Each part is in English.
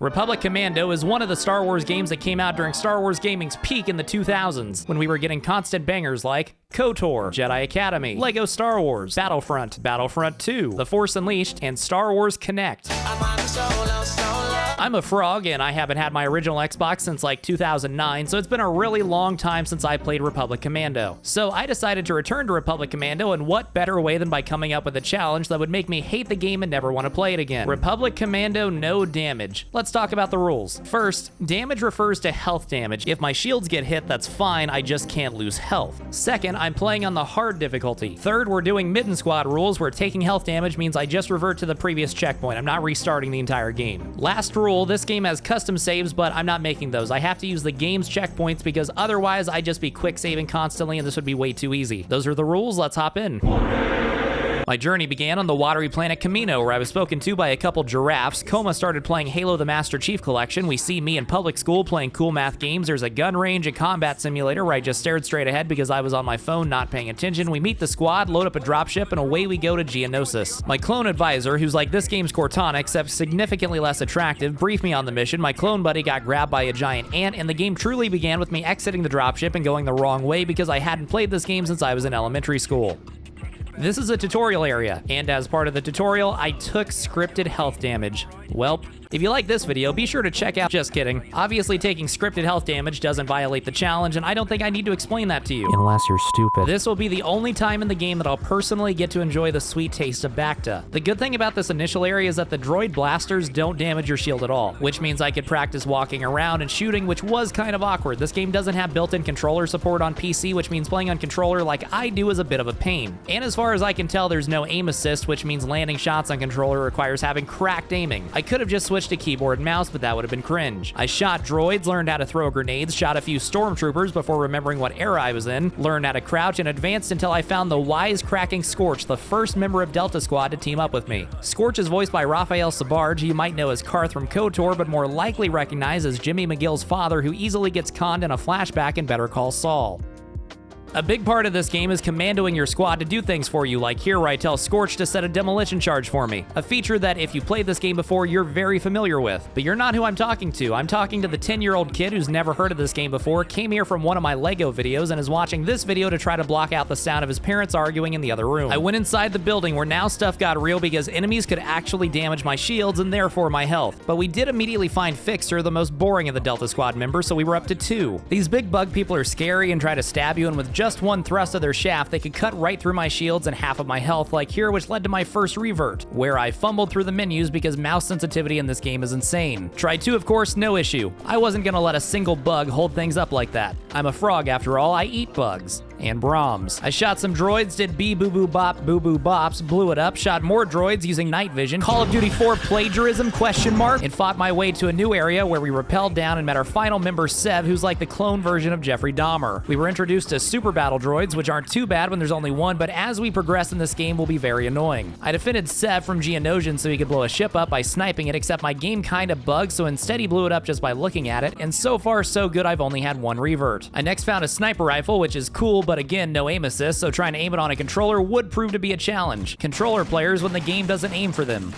Republic Commando is one of the Star Wars games that came out during Star Wars gaming's peak in the 2000s, when we were getting constant bangers like KOTOR, Jedi Academy, Lego Star Wars, Battlefront, Battlefront 2, The Force Unleashed, and Star Wars Connect. I'm a frog, and I haven't had my original Xbox since like 2009, so it's been a really long time since I played Republic Commando. So I decided to return to Republic Commando, and what better way than by coming up with a challenge that would make me hate the game and never want to play it again. Republic Commando No Damage. Let's talk about the rules. First, damage refers to health damage. If my shields get hit, that's fine, I just can't lose health. Second, I'm playing on the hard difficulty. Third, we're doing mitten squad rules, where taking health damage means I just revert to the previous checkpoint. I'm not restarting the entire game. Last rule, this game has custom saves, but I'm not making those. I have to use the game's checkpoints because otherwise I'd just be quick saving constantly and this would be way too easy. Those are the rules, let's hop in. My journey began on the watery planet Kamino, where I was spoken to by a couple giraffes. Coma started playing Halo the Master Chief Collection. We see me in public school playing cool math games. There's a gun range and combat simulator where I just stared straight ahead because I was on my phone not paying attention. We meet the squad, load up a dropship, and away we go to Geonosis. My clone advisor, who's like this game's Cortana, except significantly less attractive, briefed me on the mission. My clone buddy got grabbed by a giant ant, and the game truly began with me exiting the dropship and going the wrong way because I hadn't played this game since I was in elementary school. This is a tutorial area, and as part of the tutorial, I took scripted health damage. Welp. If you like this video, be sure to check out— just kidding. Obviously, taking scripted health damage doesn't violate the challenge, and I don't think I need to explain that to you. Unless you're stupid. This will be the only time in the game that I'll personally get to enjoy the sweet taste of Bacta. The good thing about this initial area is that the droid blasters don't damage your shield at all, which means I could practice walking around and shooting, which was kind of awkward. This game doesn't have built-in controller support on PC, which means playing on controller like I do is a bit of a pain. And as far as I can tell, there's no aim assist, which means landing shots on controller requires having cracked aiming. I could have just switched to keyboard and mouse, but that would have been cringe. I shot droids, learned how to throw grenades, shot a few stormtroopers before remembering what era I was in, learned how to crouch, and advanced until I found the wisecracking Scorch, the first member of Delta Squad to team up with me. Scorch is voiced by Raphael Sabarge, who you might know as Karth from KOTOR, but more likely recognized as Jimmy McGill's father, who easily gets conned in a flashback in Better Call Saul. A big part of this game is commandoing your squad to do things for you, like here where I tell Scorch to set a demolition charge for me. A feature that if you played this game before, you're very familiar with. But you're not who I'm talking to. I'm talking to the 10-year-old kid who's never heard of this game before, came here from one of my Lego videos, and is watching this video to try to block out the sound of his parents arguing in the other room. I went inside the building where now stuff got real because enemies could actually damage my shields and therefore my health. But we did immediately find Fixer, the most boring of the Delta Squad members, so we were up to 2. These big bug people are scary and try to stab you, and with just one thrust of their shaft, they could cut right through my shields and half of my health, like here, which led to my first revert, where I fumbled through the menus because mouse sensitivity in this game is insane. Try 2, of course, no issue. I wasn't gonna let a single bug hold things up like that. I'm a frog after all, I eat bugs. And Brahms. I shot some droids, did bee-boo-boo-bop, boo-boo bops, blew it up, shot more droids using night vision, Call of Duty 4 plagiarism, ? And fought my way to a new area where we rappelled down and met our final member, Sev, who's like the clone version of Jeffrey Dahmer. We were introduced to super battle droids, which aren't too bad when there's only one, but as we progress in this game will be very annoying. I defended Sev from Geonosian so he could blow a ship up by sniping it, except my game kinda bugged, so instead he blew it up just by looking at it, and so far so good, I've only had 1 revert. I next found a sniper rifle, which is cool, but again, no aim assist, so trying to aim it on a controller would prove to be a challenge. Controller players when the game doesn't aim for them.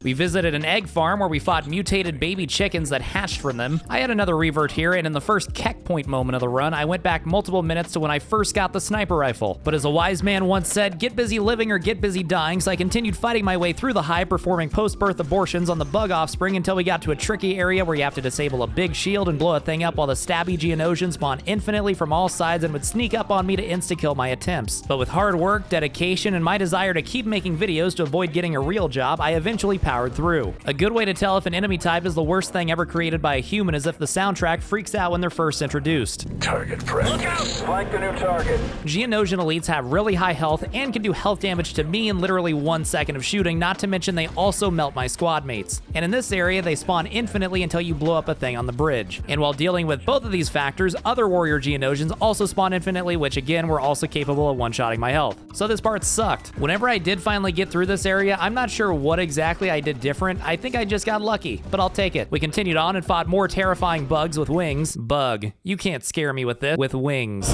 We visited an egg farm where we fought mutated baby chickens that hatched from them. I had another revert here, and in the first Keck point moment of the run, I went back multiple minutes to when I first got the sniper rifle. But as a wise man once said, get busy living or get busy dying, so I continued fighting my way through the hive, performing post-birth abortions on the bug offspring until we got to a tricky area where you have to disable a big shield and blow a thing up while the stabby Geonosians spawn infinitely from all sides and would sneak up on me to insta-kill my attempts. But with hard work, dedication, and my desire to keep making videos to avoid getting a real job, I eventually powered through. A good way to tell if an enemy type is the worst thing ever created by a human is if the soundtrack freaks out when they're first introduced. Target friend. Look out! Flank the new target. Geonosian elites have really high health and can do health damage to me in literally 1 second of shooting, not to mention they also melt my squad mates. And in this area, they spawn infinitely until you blow up a thing on the bridge. And while dealing with both of these factors, other warrior Geonosians also spawn infinitely, which again were also capable of one-shotting my health. So this part sucked. Whenever I did finally get through this area, I'm not sure what exactly I did different. I think I just got lucky, but I'll take it. We continued on and fought more terrifying bugs with wings. Bug. You can't scare me with this. With wings.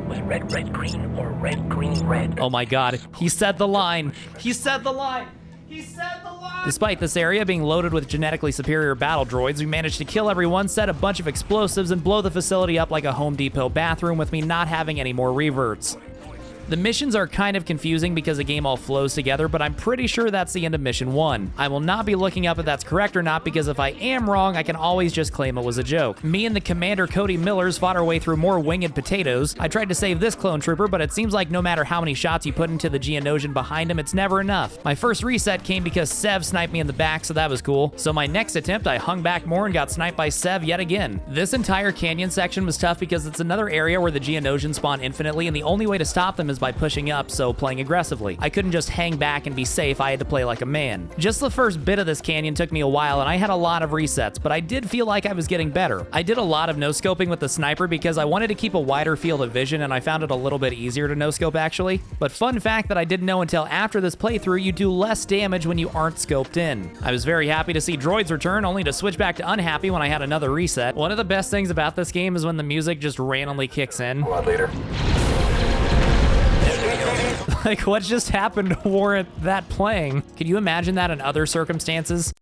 Was red, green, or red, green, red? Oh my god. He said the line. He said the line. Despite this area being loaded with genetically superior battle droids, we managed to kill everyone, set a bunch of explosives, and blow the facility up like a Home Depot bathroom with me not having any more reverts. The missions are kind of confusing because the game all flows together, but I'm pretty sure that's the end of mission 1. I will not be looking up if that's correct or not, because if I am wrong, I can always just claim it was a joke. Me and the Commander Cody Millers fought our way through more winged potatoes. I tried to save this clone trooper, but it seems like no matter how many shots you put into the Geonosian behind him, it's never enough. My first reset came because Sev sniped me in the back, so that was cool. So my next attempt, I hung back more and got sniped by Sev yet again. This entire canyon section was tough because it's another area where the Geonosians spawn infinitely, and the only way to stop them is by pushing up, so playing aggressively. I couldn't just hang back and be safe, I had to play like a man. Just the first bit of this canyon took me a while, and I had a lot of resets, but I did feel like I was getting better. I did a lot of no-scoping with the sniper because I wanted to keep a wider field of vision, and I found it a little bit easier to no-scope actually. But fun fact that I didn't know until after this playthrough, you do less damage when you aren't scoped in. I was very happy to see droids return, only to switch back to unhappy when I had another reset. One of the best things about this game is when the music just randomly kicks in. Squad leader. Like, what just happened to warrant that playing? Could you imagine that in other circumstances?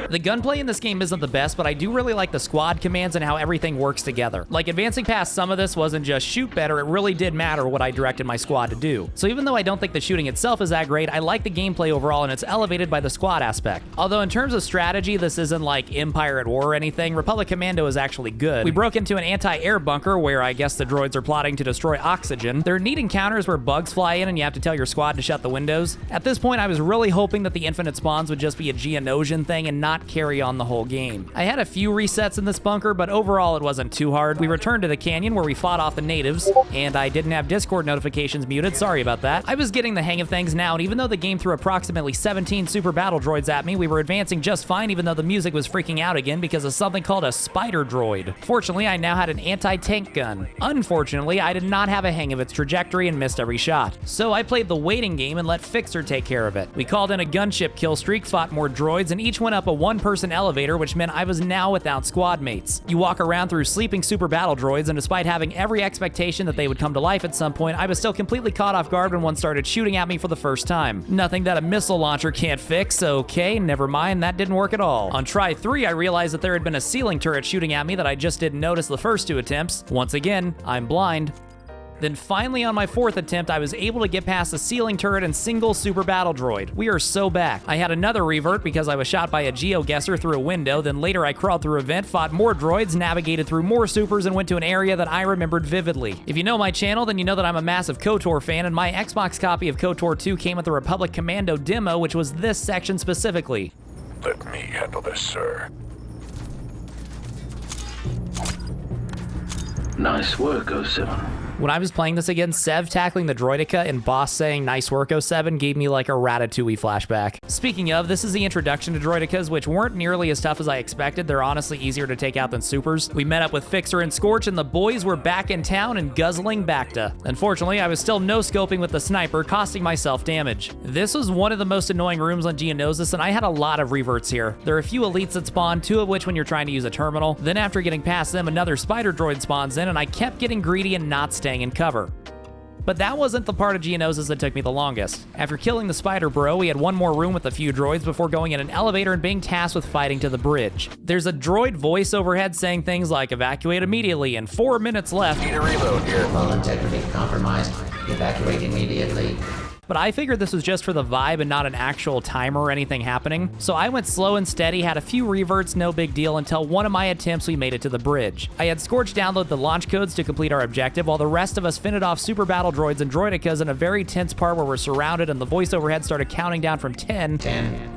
The gunplay in this game isn't the best, but I do really like the squad commands and how everything works together. Like, advancing past some of this wasn't just shoot better, it really did matter what I directed my squad to do. So even though I don't think the shooting itself is that great, I like the gameplay overall, and it's elevated by the squad aspect. Although in terms of strategy, this isn't like Empire at War or anything, Republic Commando is actually good. We broke into an anti-air bunker where I guess the droids are plotting to destroy oxygen. There are neat encounters where bugs fly in and you have to tell your squad to shut the windows. At this point, I was really hoping that the infinite spawns would just be a Geonosian thing and not carry on the whole game. I had a few resets in this bunker, but overall it wasn't too hard. We returned to the canyon where we fought off the natives, and I didn't have Discord notifications muted, sorry about that. I was getting the hang of things now, and even though the game threw approximately 17 super battle droids at me, we were advancing just fine even though the music was freaking out again because of something called a spider droid. Fortunately, I now had an anti-tank gun. Unfortunately, I did not have a hang of its trajectory and missed every shot. So I played the waiting game and let Fixer take care of it. We called in a gunship kill streak, fought more droids, and each went up a one-person elevator, which meant I was now without squad mates. You walk around through sleeping super battle droids, and despite having every expectation that they would come to life at some point, I was still completely caught off guard when one started shooting at me for the first time. Nothing that a missile launcher can't fix, okay, never mind, that didn't work at all. On try 3, I realized that there had been a ceiling turret shooting at me that I just didn't notice the first 2 attempts. Once again, I'm blind. Then finally on my 4th attempt, I was able to get past the ceiling turret and single super battle droid. We are so back. I had another revert because I was shot by a GeoGuessr through a window, then later I crawled through a vent, fought more droids, navigated through more supers, and went to an area that I remembered vividly. If you know my channel, then you know that I'm a massive KOTOR fan, and my Xbox copy of KOTOR 2 came with the Republic Commando demo, which was this section specifically. Let me handle this, sir. Nice work, 07. When I was playing this again, Sev tackling the droideka and Boss saying nice work 07 gave me like a Ratatouille flashback. Speaking of, this is the introduction to droidekas, which weren't nearly as tough as I expected. They're honestly easier to take out than supers. We met up with Fixer and Scorch, and the boys were back in town and guzzling Bacta. Unfortunately, I was still no-scoping with the sniper, costing myself damage. This was one of the most annoying rooms on Geonosis, and I had a lot of reverts here. There are a few elites that spawn, 2 of which when you're trying to use a terminal. Then after getting past them, another spider droid spawns in, and I kept getting greedy and not staying in cover. But that wasn't the part of Geonosis that took me the longest. After killing the spider bro, we had one more room with a few droids before going in an elevator and being tasked with fighting to the bridge. There's a droid voice overhead saying things like evacuate immediately and 4 minutes left. Need a reload here. Hull integrity compromised. Evacuate immediately. But I figured this was just for the vibe and not an actual timer or anything happening. So I went slow and steady, had a few reverts, no big deal, until one of my attempts we made it to the bridge. I had Scorch download the launch codes to complete our objective, while the rest of us fended off super battle droids and droidekas in a very tense part where we're surrounded and the voice overhead started counting down from 10. 10.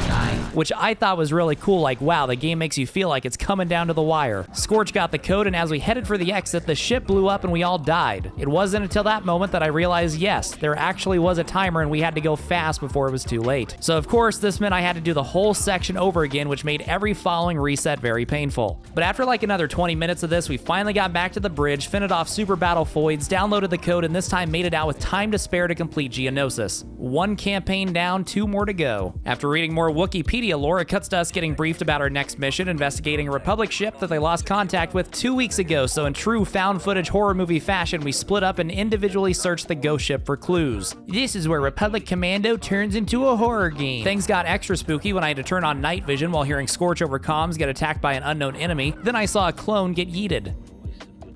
9. Which I thought was really cool, like wow, the game makes you feel like it's coming down to the wire. Scorch got the code, and as we headed for the exit, the ship blew up and we all died. It wasn't until that moment that I realized, yes, there actually was a timer and we had to go fast before it was too late. So of course, this meant I had to do the whole section over again, which made every following reset very painful. But after like another 20 minutes of this, we finally got back to the bridge, fended off super battle foids, downloaded the code, and this time made it out with time to spare to complete Geonosis. 1 campaign down, 2 more to go. After reading more Wikipedia media lore, it cuts to us getting briefed about our next mission, investigating a Republic ship that they lost contact with 2 weeks ago, so in true found footage horror movie fashion, we split up and individually searched the ghost ship for clues. This is where Republic Commando turns into a horror game. Things got extra spooky when I had to turn on night vision while hearing Scorch over comms get attacked by an unknown enemy, then I saw a clone get yeeted.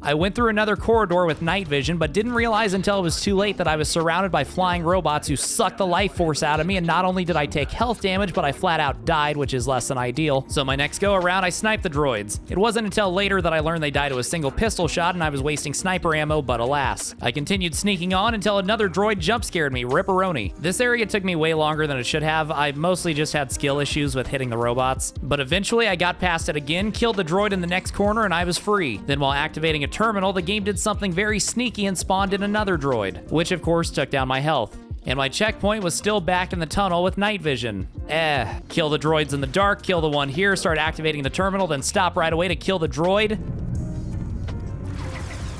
I went through another corridor with night vision, but didn't realize until it was too late that I was surrounded by flying robots who sucked the life force out of me, and not only did I take health damage, but I flat out died, which is less than ideal. So my next go around, I sniped the droids. It wasn't until later that I learned they died to a single pistol shot and I was wasting sniper ammo, but alas. I continued sneaking on until another droid jump scared me, ripperoni. This area took me way longer than it should have. I mostly just had skill issues with hitting the robots, but eventually I got past it again, killed the droid in the next corner, and I was free. Then while activating a terminal, the game did something very sneaky and spawned in another droid, which of course took down my health. And my checkpoint was still back in the tunnel with night vision. Kill the droids in the dark, kill the one here, start activating the terminal, then stop right away to kill the droid.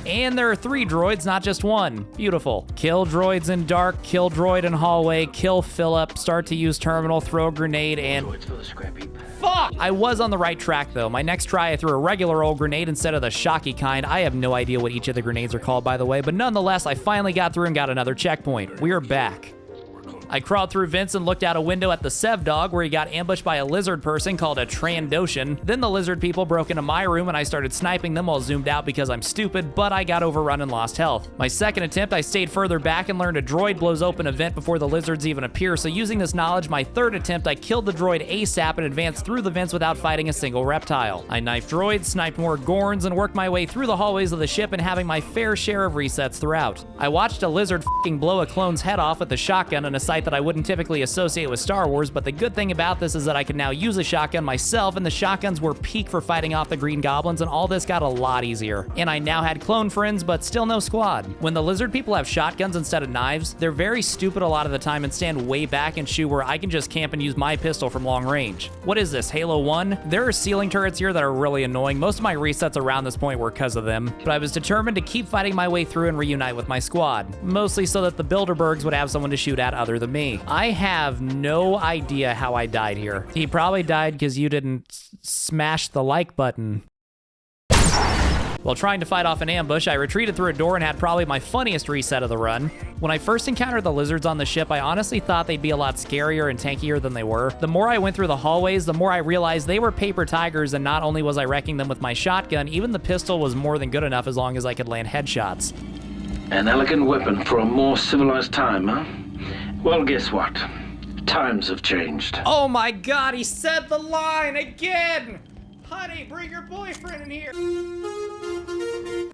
And there are 3 droids, not just one. Beautiful. Kill droids in dark, kill droid in hallway, kill Philip, start to use terminal, throw a grenade, and... Fuck! I was on the right track, though. My next try, I threw a regular old grenade instead of the shocky kind. I have no idea what each of the grenades are called, by the way, but nonetheless, I finally got through and got another checkpoint. We are back. I crawled through vents and looked out a window at the Sev Dog, where he got ambushed by a lizard person called a Trandoshan. Then the lizard people broke into my room and I started sniping them while zoomed out because I'm stupid, but I got overrun and lost health. My second attempt, I stayed further back and learned a droid blows open a vent before the lizards even appear, so using this knowledge, my third attempt, I killed the droid ASAP and advanced through the vents without fighting a single reptile. I knifed droids, sniped more Gorns, and worked my way through the hallways of the ship and having my fair share of resets throughout. I watched a lizard f***ing blow a clone's head off with a shotgun in a sight that I wouldn't typically associate with Star Wars, but the good thing about this is that I can now use a shotgun myself, and the shotguns were peak for fighting off the Green Goblins, and all this got a lot easier. And I now had clone friends, but still no squad. When the lizard people have shotguns instead of knives, they're very stupid a lot of the time and stand way back and shoot, where I can just camp and use my pistol from long range. What is this, Halo 1? There are ceiling turrets here that are really annoying. Most of my resets around this point were because of them, but I was determined to keep fighting my way through and reunite with my squad, mostly so that the Bilderbergs would have someone to shoot at other than me. I have no idea how I died here. He probably died because you didn't smash the like button. While trying to fight off an ambush, I retreated through a door and had probably my funniest reset of the run. When I first encountered the lizards on the ship, I honestly thought they'd be a lot scarier and tankier than they were. The more I went through the hallways, the more I realized they were paper tigers, and not only was I wrecking them with my shotgun, even the pistol was more than good enough as long as I could land headshots. An elegant weapon for a more civilized time, huh? Well, guess what? Times have changed. Oh my god, he said the line again! Honey, bring your boyfriend in here.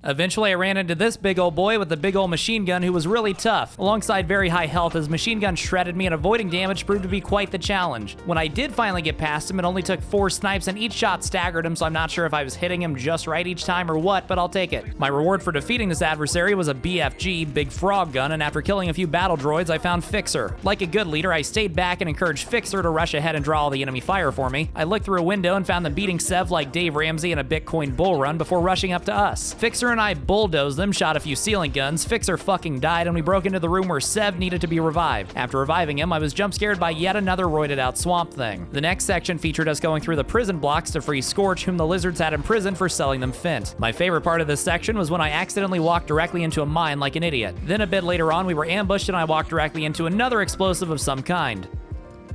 Eventually, I ran into this big old boy with a big old machine gun who was really tough. Alongside very high health, his machine gun shredded me, and avoiding damage proved to be quite the challenge. When I did finally get past him, it only took 4 snipes, and each shot staggered him, so I'm not sure if I was hitting him just right each time or what, but I'll take it. My reward for defeating this adversary was a BFG, Big Frog Gun, and after killing a few battle droids, I found Fixer. Like a good leader, I stayed back and encouraged Fixer to rush ahead and draw all the enemy fire for me. I looked through a window and found them beating Sev like Dave Ramsey in a Bitcoin bull run before rushing up to us. Fixer and I bulldozed them, shot a few ceiling guns, Fixer fucking died, and we broke into the room where Sev needed to be revived. After reviving him, I was jump scared by yet another roided out swamp thing. The next section featured us going through the prison blocks to free Scorch, whom the lizards had imprisoned for selling them Fint. My favorite part of this section was when I accidentally walked directly into a mine like an idiot. Then a bit later on, we were ambushed and I walked directly into another explosive of some kind.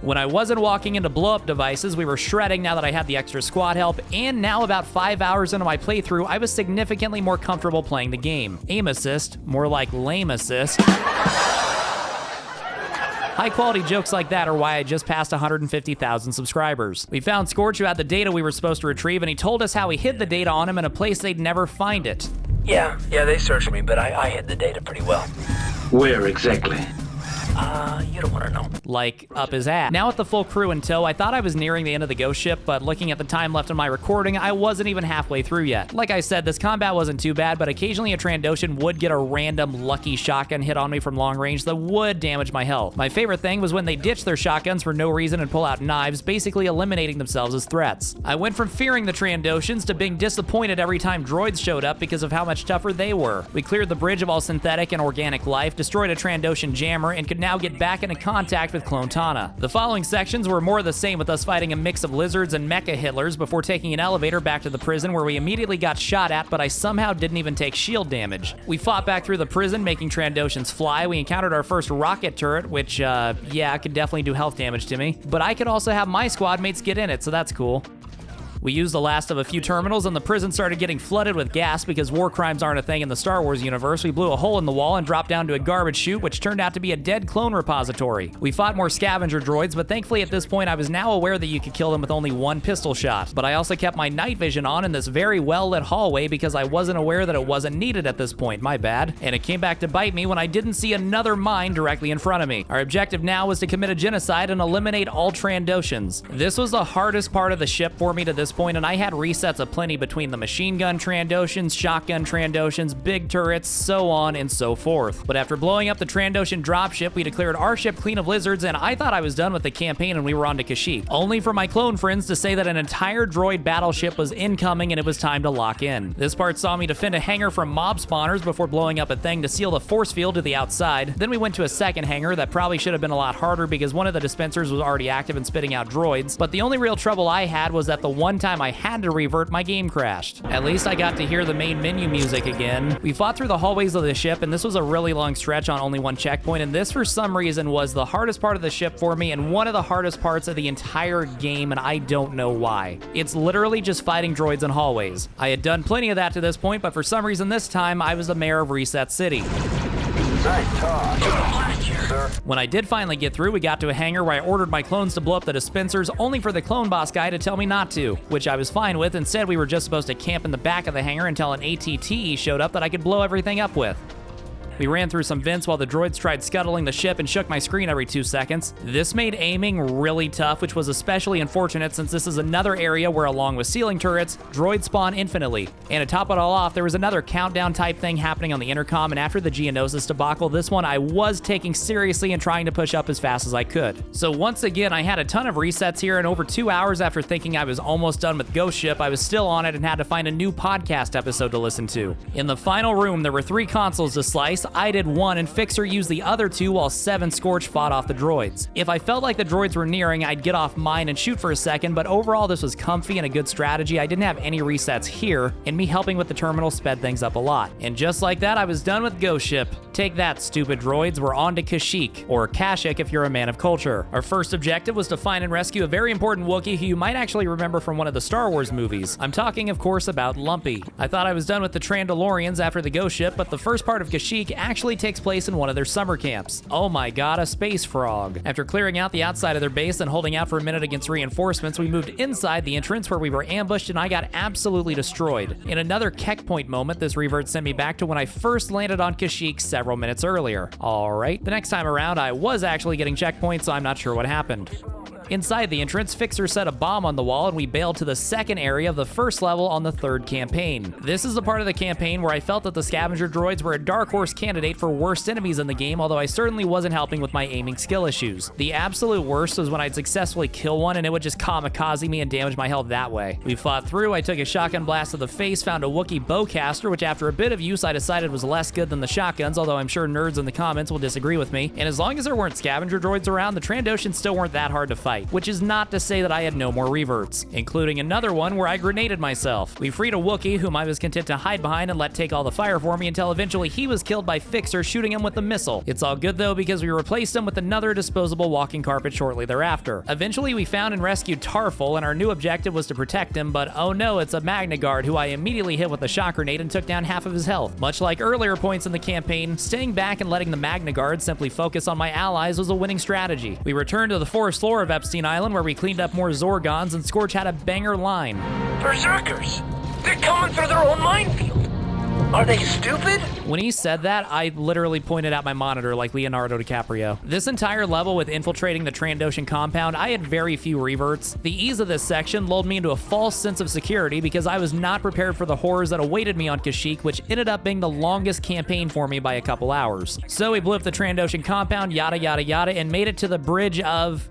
When I wasn't walking into blow-up devices, we were shredding now that I had the extra squad help, and now about 5 hours into my playthrough, I was significantly more comfortable playing the game. Aim assist, more like lame assist. High-quality jokes like that are why I just passed 150,000 subscribers. We found Scorch, who had the data we were supposed to retrieve, and he told us how he hid the data on him in a place they'd never find it. Yeah, they searched me, but I hid the data pretty well. Where exactly? You don't want to know. Like, up his ass. Now with the full crew in tow, I thought I was nearing the end of the ghost ship, but looking at the time left in my recording, I wasn't even halfway through yet. Like I said, this combat wasn't too bad, but occasionally a Trandoshan would get a random lucky shotgun hit on me from long range that would damage my health. My favorite thing was when they ditched their shotguns for no reason and pull out knives, basically eliminating themselves as threats. I went from fearing the Trandoshans to being disappointed every time droids showed up because of how much tougher they were. We cleared the bridge of all synthetic and organic life, destroyed a Trandoshan jammer, and could now get back into contact reunite with Clone Tana. The following sections were more of the same, with us fighting a mix of lizards and mecha Hitlers before taking an elevator back to the prison, where we immediately got shot at, but I somehow didn't even take shield damage. We fought back through the prison, making Trandoshans fly. We encountered our first rocket turret, which, yeah, could definitely do health damage to me. But I could also have my squad mates get in it, so that's cool. We used the last of a few terminals, and the prison started getting flooded with gas because war crimes aren't a thing in the Star Wars universe. We blew a hole in the wall and dropped down to a garbage chute, which turned out to be a dead clone repository. We fought more scavenger droids, but thankfully at this point I was now aware that you could kill them with only one pistol shot. But I also kept my night vision on in this very well-lit hallway because I wasn't aware that it wasn't needed at this point, my bad. And it came back to bite me when I didn't see another mine directly in front of me. Our objective now was to commit a genocide and eliminate all Trandoshans. This was the hardest part of the ship for me to this point, and I had resets aplenty between the machine gun Trandoshans, shotgun Trandoshans, big turrets, so on and so forth. But after blowing up the Trandoshan dropship, we declared our ship clean of lizards, and I thought I was done with the campaign and we were on to Kashik. Only for my clone friends to say that an entire droid battleship was incoming and it was time to lock in. This part saw me defend a hangar from mob spawners before blowing up a thing to seal the force field to the outside. Then we went to a second hangar that probably should have been a lot harder because one of the dispensers was already active and spitting out droids. But the only real trouble I had was that the one time I had to revert, my game crashed. At least I got to hear the main menu music again. We fought through the hallways of the ship, and this was a really long stretch on only one checkpoint, and this for some reason was the hardest part of the ship for me and one of the hardest parts of the entire game, and I don't know why. It's literally just fighting droids in hallways. I had done plenty of that to this point, but for some reason this time I was the mayor of Reset City. Nice talk. Sir. When I did finally get through, we got to a hangar where I ordered my clones to blow up the dispensers, only for the clone boss guy to tell me not to, which I was fine with. Instead, we were just supposed to camp in the back of the hangar until an ATTE showed up that I could blow everything up with. We ran through some vents while the droids tried scuttling the ship and shook my screen every 2 seconds. This made aiming really tough, which was especially unfortunate since this is another area where, along with ceiling turrets, droids spawn infinitely. And to top it all off, there was another countdown type thing happening on the intercom, and after the Geonosis debacle, this one I was taking seriously and trying to push up as fast as I could. So once again, I had a ton of resets here, and over 2 hours after thinking I was almost done with Ghost Ship, I was still on it and had to find a new podcast episode to listen to. In the final room, there were 3 consoles to slice. I did one, and Fixer used the other 2 while 7 Scorch fought off the droids. If I felt like the droids were nearing, I'd get off mine and shoot for a second, but overall this was comfy and a good strategy. I didn't have any resets here, and me helping with the terminal sped things up a lot. And just like that, I was done with Ghost Ship. Take that, stupid droids, we're on to Kashik, or Kashik if you're a man of culture. Our first objective was to find and rescue a very important Wookiee who you might actually remember from one of the Star Wars movies. I'm talking, of course, about Lumpy. I thought I was done with the Trandalorians after the Ghost Ship, but the first part of Kashik actually takes place in one of their summer camps. Oh my god, a space frog. After clearing out the outside of their base and holding out for a minute against reinforcements, we moved inside the entrance where we were ambushed and I got absolutely destroyed. In another Keck Point moment, this revert sent me back to when I first landed on Kashik several minutes earlier. Alright, the next time around I was actually getting checkpoints, so I'm not sure what happened. Inside the entrance, Fixer set a bomb on the wall and we bailed to the second area of the first level on the third campaign. This is the part of the campaign where I felt that the scavenger droids were a dark horse candidate for worst enemies in the game, although I certainly wasn't helping with my aiming skill issues. The absolute worst was when I'd successfully kill one and it would just kamikaze me and damage my health that way. We fought through, I took a shotgun blast to the face, found a Wookiee bowcaster, which after a bit of use I decided was less good than the shotguns, although I'm sure nerds in the comments will disagree with me. And as long as there weren't scavenger droids around, the Trandoshans still weren't that hard to fight, which is not to say that I had no more reverts, including another one where I grenaded myself. We freed a Wookiee whom I was content to hide behind and let take all the fire for me until eventually he was killed by Fixer shooting him with a missile. It's all good though because we replaced him with another disposable walking carpet shortly thereafter. Eventually we found and rescued Tarful, and our new objective was to protect him, but oh no, it's a Magna Guard who I immediately hit with a shock grenade and took down half of his health. Much like earlier points in the campaign, staying back and letting the Magna Guard simply focus on my allies was a winning strategy. We returned to the forest floor of Epstein Island where we cleaned up more Zorgons, and Scorch had a banger line. Berserkers! They're coming through their own minefield! Are they stupid? When he said that, I literally pointed at my monitor like Leonardo DiCaprio. This entire level with infiltrating the Trandoshan compound, I had very few reverts. The ease of this section lulled me into a false sense of security because I was not prepared for the horrors that awaited me on Kashik, which ended up being the longest campaign for me by a couple hours. So we blew up the Trandoshan compound, yada yada yada, and made it to the bridge of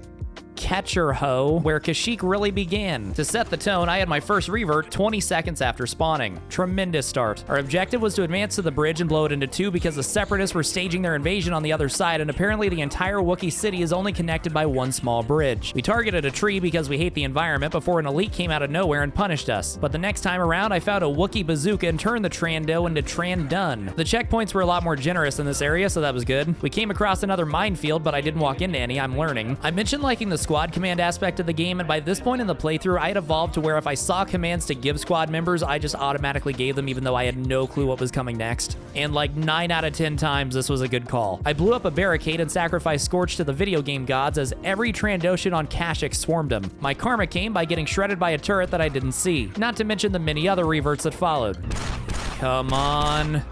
catcher hoe, where Kashik really began. To set the tone, I had my first revert 20 seconds after spawning. Tremendous start. Our objective was to advance to the bridge and blow it into two because the Separatists were staging their invasion on the other side, and apparently the entire Wookiee city is only connected by one small bridge. We targeted a tree because we hate the environment before an elite came out of nowhere and punished us. But the next time around, I found a Wookiee bazooka and turned the Trando into Trandun. The checkpoints were a lot more generous in this area, so that was good. We came across another minefield, but I didn't walk into any. I'm learning. I mentioned liking the squad command aspect of the game, and by this point in the playthrough, I had evolved to where if I saw commands to give squad members, I just automatically gave them even though I had no clue what was coming next. And like 9 out of 10 times, this was a good call. I blew up a barricade and sacrificed Scorch to the video game gods as every Trandoshan on Kashik swarmed him. My karma came by getting shredded by a turret that I didn't see, not to mention the many other reverts that followed. Come on.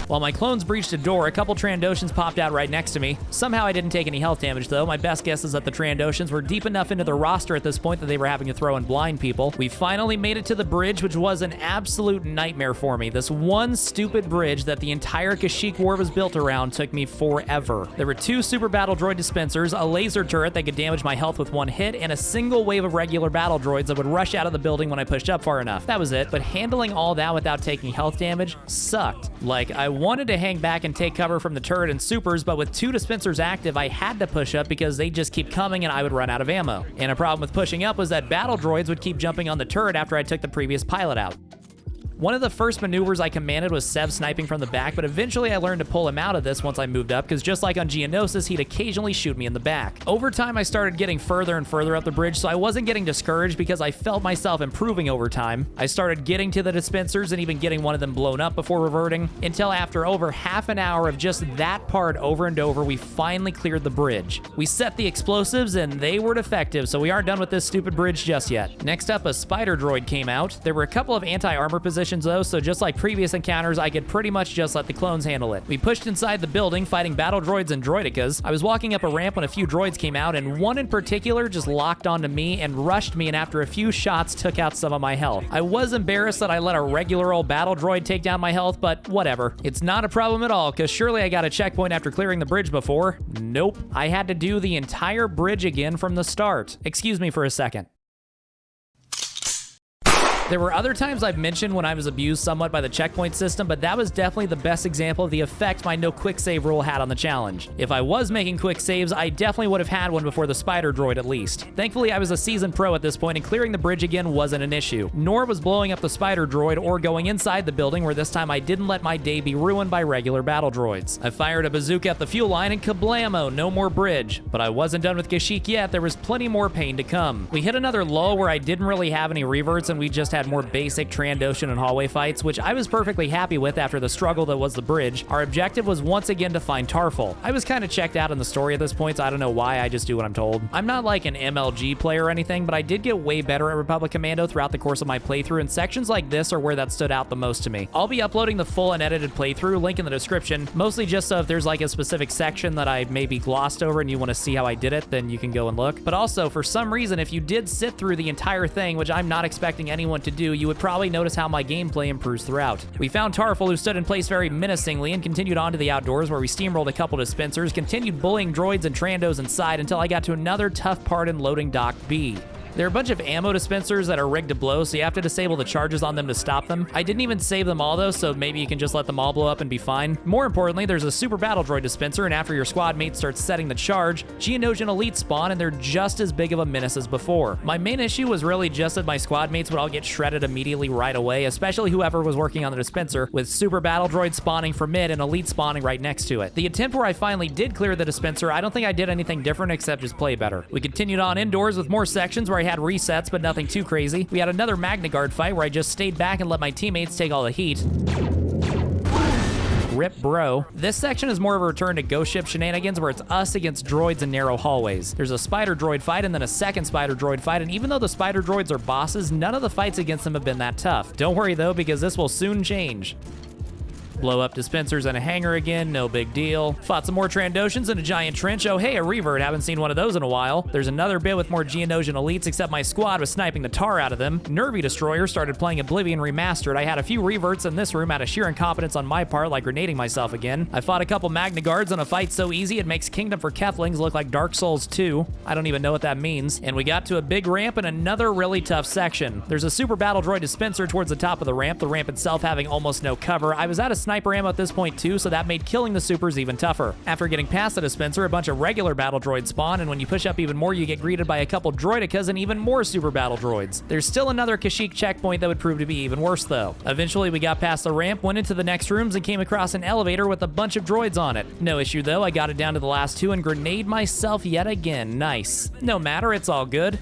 While my clones breached a door, a couple Trandoshans popped out right next to me. Somehow I didn't take any health damage though. My best guess is that the Trandoshans were deep enough into their roster at this point that they were having to throw in blind people. We finally made it to the bridge, which was an absolute nightmare for me. This one stupid bridge that the entire Kashik war was built around took me forever. There were 2 super battle droid dispensers, a laser turret that could damage my health with 1 hit, and a single wave of regular battle droids that would rush out of the building when I pushed up far enough. That was it, but handling all that without taking health damage sucked. Like, I wanted to hang back and take cover from the turret and supers, but with 2 dispensers active, I had to push up because they'd just keep coming and I would run out of ammo. And a problem with pushing up was that battle droids would keep jumping on the turret after I took the previous pilot out. One of the first maneuvers I commanded was Sev sniping from the back, but eventually I learned to pull him out of this once I moved up, because just like on Geonosis, he'd occasionally shoot me in the back. Over time, I started getting further and further up the bridge, so I wasn't getting discouraged because I felt myself improving over time. I started getting to the dispensers and even getting one of them blown up before reverting, until after over half an hour of just that part over and over, we finally cleared the bridge. We set the explosives and they were defective, so we aren't done with this stupid bridge just yet. Next up, a spider droid came out. There were a couple of anti-armor positions though, so just like previous encounters, I could pretty much just let the clones handle it. We pushed inside the building, fighting battle droids and droidicas. I was walking up a ramp when a few droids came out, and one in particular just locked onto me and rushed me, and after a few shots, took out some of my health. I was embarrassed that I let a regular old battle droid take down my health, but whatever. It's not a problem at all, because surely I got a checkpoint after clearing the bridge before. Nope. I had to do the entire bridge again from the start. Excuse me for a second. There were other times I've mentioned when I was abused somewhat by the checkpoint system, but that was definitely the best example of the effect my no quick save rule had on the challenge. If I was making quick saves, I definitely would have had one before the spider droid at least. Thankfully, I was a seasoned pro at this point, and clearing the bridge again wasn't an issue. Nor was blowing up the spider droid or going inside the building, where this time I didn't let my day be ruined by regular battle droids. I fired a bazooka at the fuel line and kablamo, no more bridge. But I wasn't done with Kashik yet, there was plenty more pain to come. We hit another lull where I didn't really have any reverts and we just had more basic Trandoshan and hallway fights, which I was perfectly happy with after the struggle that was the bridge. Our objective was once again to find Tarful. I was kind of checked out in the story at this point, so I don't know why, I just do what I'm told. I'm not like an MLG player or anything, but I did get way better at Republic Commando throughout the course of my playthrough, and sections like this are where that stood out the most to me. I'll be uploading the full unedited playthrough, link in the description, mostly just so if there's like a specific section that I maybe glossed over and you want to see how I did it, then you can go and look. But also, for some reason, if you did sit through the entire thing, which I'm not expecting anyone to do, you would probably notice how my gameplay improves throughout. We found Tarful, who stood in place very menacingly, and continued on to the outdoors where we steamrolled a couple dispensers, continued bullying droids and Trandos inside until I got to another tough part in loading Dock B. There are a bunch of ammo dispensers that are rigged to blow, so you have to disable the charges on them to stop them. I didn't even save them all though, so maybe you can just let them all blow up and be fine. More importantly, there's a super battle droid dispenser, and after your squad mate starts setting the charge, Geonosian elites spawn, and they're just as big of a menace as before. My main issue was really just that my squad mates would all get shredded immediately right away, especially whoever was working on the dispenser, with super battle droid spawning from mid and elite spawning right next to it. The attempt where I finally did clear the dispenser, I don't think I did anything different except just play better. We continued on indoors with more sections where I had resets, but nothing too crazy. We had another Magna Guard fight where I just stayed back and let my teammates take all the heat. Rip bro. This section is more of a return to ghost ship shenanigans where it's us against droids in narrow hallways. There's a spider droid fight and then a second spider droid fight, and even though the spider droids are bosses, none of the fights against them have been that tough. Don't worry though, because this will soon change. Blow up dispensers and a hangar again, no big deal. Fought some more Trandoshans in a giant trench. Oh hey, a revert, haven't seen one of those in a while. There's another bit with more Geonosian elites, except my squad was sniping the tar out of them. Nervy Destroyer started playing Oblivion Remastered. I had a few reverts in this room out of sheer incompetence on my part, like grenading myself again. I fought a couple Magna Guards on a fight so easy it makes Kingdom for Kethlings look like Dark Souls 2. I don't even know what that means. And we got to a big ramp and another really tough section. There's a super battle droid dispenser towards the top of the ramp itself having almost no cover. I was out of sniper ammo at this point too, so that made killing the supers even tougher. After getting past the dispenser, a bunch of regular battle droids spawn, and when you push up even more, you get greeted by a couple droidicas and even more super battle droids. There's still another Kashik checkpoint that would prove to be even worse though. Eventually we got past the ramp, went into the next rooms, and came across an elevator with a bunch of droids on it. No issue though, I got it down to the last two and grenade myself yet again. Nice. No matter, it's all good.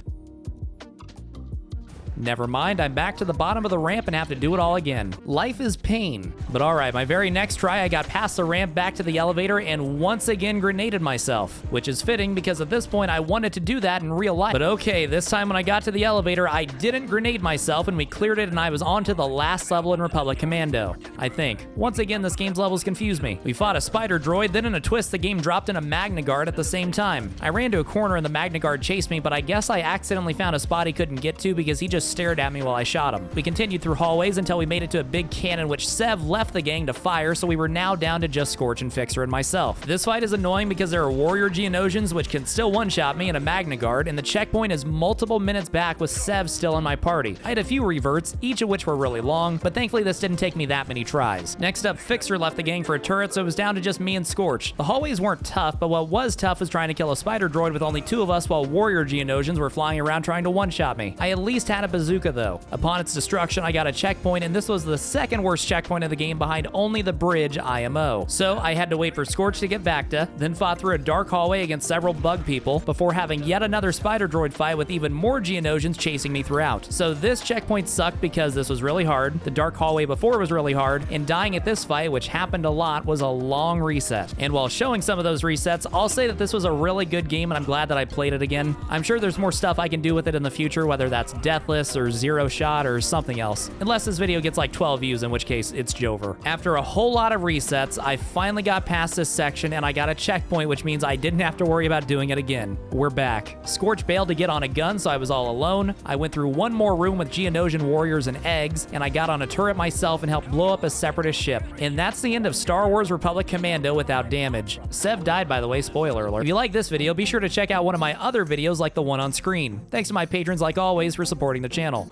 Never mind, I'm back to the bottom of the ramp and have to do it all again. Life is pain. But alright, my very next try, I got past the ramp back to the elevator and once again grenaded myself. Which is fitting because at this point I wanted to do that in real life. But okay, this time when I got to the elevator, I didn't grenade myself and we cleared it and I was on to the last level in Republic Commando. I think. Once again, this game's levels confuse me. We fought a spider droid, then in a twist the game dropped in a Magna Guard at the same time. I ran to a corner and the Magna Guard chased me, but I guess I accidentally found a spot he couldn't get to because he just stared at me while I shot him. We continued through hallways until we made it to a big cannon which Sev left the gang to fire, so we were now down to just Scorch and Fixer and myself. This fight is annoying because there are warrior Geonosians which can still one-shot me and a Magna Guard, and the checkpoint is multiple minutes back with Sev still in my party. I had a few reverts, each of which were really long, but thankfully this didn't take me that many tries. Next up, Fixer left the gang for a turret, so it was down to just me and Scorch. The hallways weren't tough, but what was tough was trying to kill a spider droid with only two of us while warrior Geonosians were flying around trying to one-shot me. I at least had a bazooka though. Upon its destruction, I got a checkpoint, and this was the second worst checkpoint of the game behind only the bridge IMO. So I had to wait for Scorch to get Vacta, then fought through a dark hallway against several bug people before having yet another spider droid fight with even more Geonosians chasing me throughout. So this checkpoint sucked because this was really hard, the dark hallway before was really hard, and dying at this fight, which happened a lot, was a long reset. And while showing some of those resets, I'll say that this was a really good game and I'm glad that I played it again. I'm sure there's more stuff I can do with it in the future, whether that's deathless or zero shot or something else. Unless this video gets like 12 views, in which case it's Jover. After a whole lot of resets, I finally got past this section and I got a checkpoint, which means I didn't have to worry about doing it again. We're back. Scorch bailed to get on a gun, so I was all alone. I went through one more room with Geonosian warriors and eggs, and I got on a turret myself and helped blow up a separatist ship. And that's the end of Star Wars Republic Commando without damage. Sev died, by the way, spoiler alert. If you like this video, be sure to check out one of my other videos like the one on screen. Thanks to my patrons like always for supporting the channel.